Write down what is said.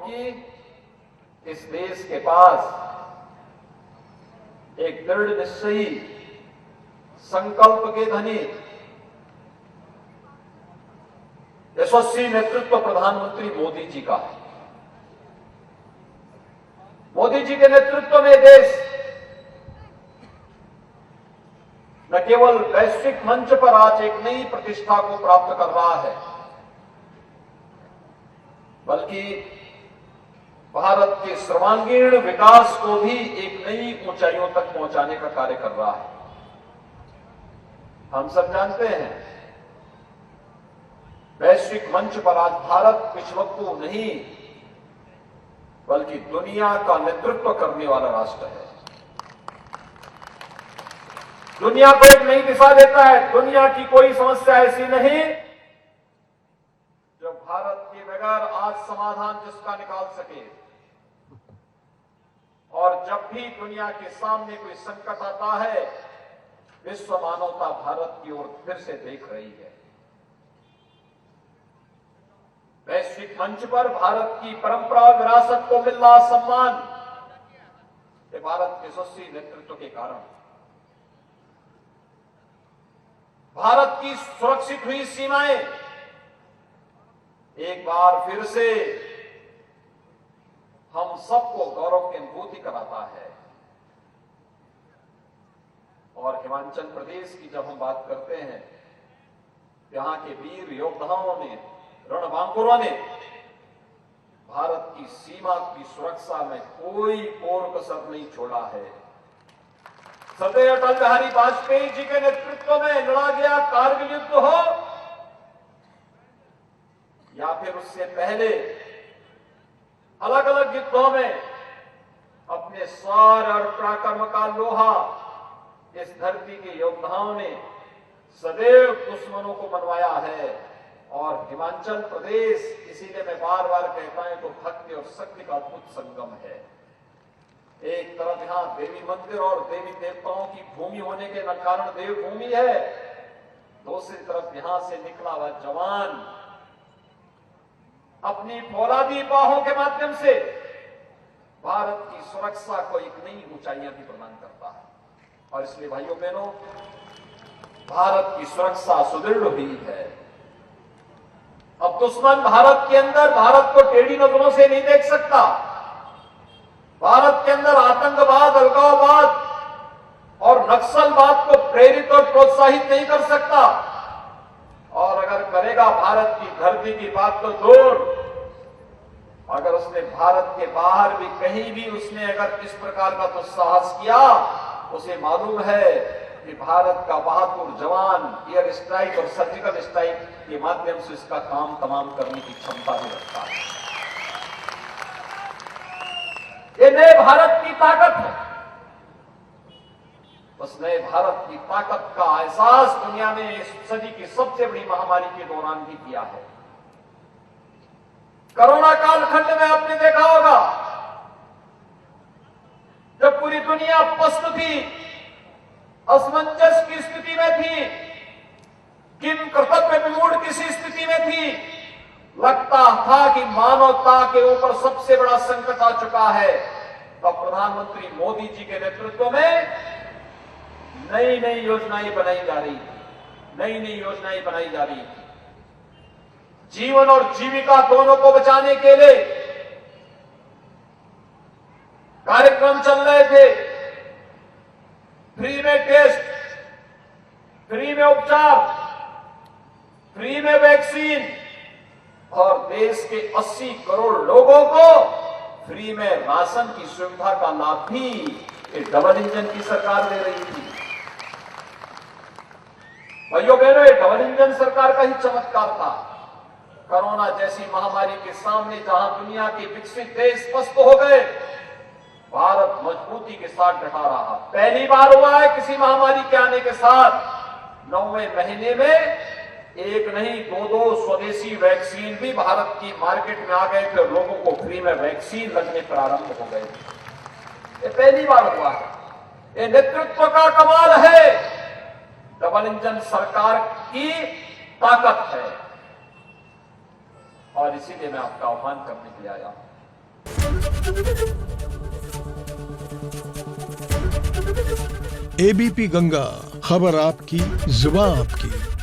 क्योंकि इस देश के पास एक दृढ़ निश्चयी, संकल्प के धनी, यशस्वी नेतृत्व प्रधानमंत्री मोदी जी का है। मोदी जी के नेतृत्व में देश न केवल वैश्विक मंच पर आज एक नई प्रतिष्ठा को प्राप्त कर रहा है, बल्कि भारत के सर्वांगीण विकास को भी एक नई ऊंचाइयों तक पहुंचाने का कार्य कर रहा है। हम सब जानते हैं, वैश्विक मंच पर आज भारत पिछवक्तु नहीं, बल्कि दुनिया का नेतृत्व करने वाला राष्ट्र है। दुनिया को एक नई दिशा देता है। दुनिया की कोई समस्या ऐसी नहीं जो भारत के बगैर आज समाधान जिसका निकाल सके। और जब भी दुनिया के सामने कोई संकट आता है, विश्व मानवता भारत की ओर फिर से देख रही है। वैश्विक मंच पर भारत की परंपरा और विरासत को मिल रहा सम्मान, ये भारत के यशस्वी नेतृत्व के कारण। भारत की सुरक्षित हुई सीमाएं एक बार फिर से हम सबको गौरव की अनुभूति कराता है। और हिमाचल प्रदेश की जब हम बात करते हैं, यहां के वीर योद्धाओं ने, रणबांकुरों ने भारत की सीमा की सुरक्षा में कोई कोर कसर नहीं छोड़ा है। सरदार अटल बिहारी वाजपेयी जी के नेतृत्व में लड़ा गया कारगिल युद्ध हो, या फिर उससे पहले अलग अलग युद्धों में अपने शौर्य और पराक्रम का लोहा इस धरती के योद्धाओं ने सदैव दुश्मनों को मनवाया है। और हिमाचल प्रदेश, इसीलिए मैं बार बार कहता हूं, तो भक्ति और शक्ति का अद्भुत संगम है। एक तरफ यहां देवी मंदिर और देवी देवताओं की भूमि होने के कारण देवभूमि है, दूसरी तरफ यहां से निकला हुआ जवान अपनी फौलादी बाहों के माध्यम से भारत की सुरक्षा को एक नई ऊंचाइयां भी प्रदान करता है। और इसलिए भाइयों बहनों, भारत की सुरक्षा सुदृढ़ हुई है। अब दुश्मन भारत के अंदर भारत को टेढ़ी नजरों से नहीं देख सकता। भारत के अंदर आतंकवाद, अलगाववाद और नक्सलवाद को प्रेरित और प्रोत्साहित नहीं कर सकता। और अगर करेगा भारत की धरती की बात तो दूर, अगर उसने भारत के बाहर भी कहीं भी उसने अगर इस प्रकार का दुस्साहस किया, उसे मालूम है कि भारत का बहादुर जवान एयर स्ट्राइक और सर्जिकल स्ट्राइक के माध्यम से इसका काम तमाम करने की क्षमता भी रखता है। ये नए भारत की ताकत है। उस नए भारत की ताकत का एहसास दुनिया ने इस सदी की सबसे बड़ी महामारी के दौरान भी किया है। कोरोना कालखंड में आपने देखा होगा, जब पूरी दुनिया पस्त थी, असमंजस की स्थिति में थी, किन कर्तव्य विमूढ़ किसी स्थिति में थी, लगता था कि मानवता के ऊपर सबसे बड़ा संकट आ चुका है। तो प्रधानमंत्री मोदी जी के नेतृत्व में नई नई योजनाएं बनाई जा रही थी, नई नई योजनाएं बनाई जा रही थी। जीवन और जीविका दोनों को बचाने के लिए कार्यक्रम चल रहे थे। फ्री में टेस्ट, फ्री में उपचार, फ्री में वैक्सीन, और देश के 80 करोड़ लोगों को फ्री में राशन की सुविधा का लाभ भी एक डबल इंजन की सरकार दे रही थी। भाइयों बहनों, ये डबल इंजन सरकार का ही चमत्कार था। कोरोना जैसी महामारी के सामने जहां दुनिया के विकसित देश पस्त हो गए, भारत मजबूती के साथ डटा रहा। पहली बार हुआ है किसी महामारी के आने के साथ 9वें महीने में एक नहीं दो स्वदेशी वैक्सीन भी भारत की मार्केट में आ गए थे, लोगों को फ्री में वैक्सीन लगने प्रारंभ हो गए। ये पहली बार हुआ है। ये नेतृत्व का कमाल है, डबल इंजन सरकार की ताकत है। और इसीलिए मैं आपका आह्वान करने के लिए आया। एबीपी गंगा, खबर आपकी, जुबान आपकी।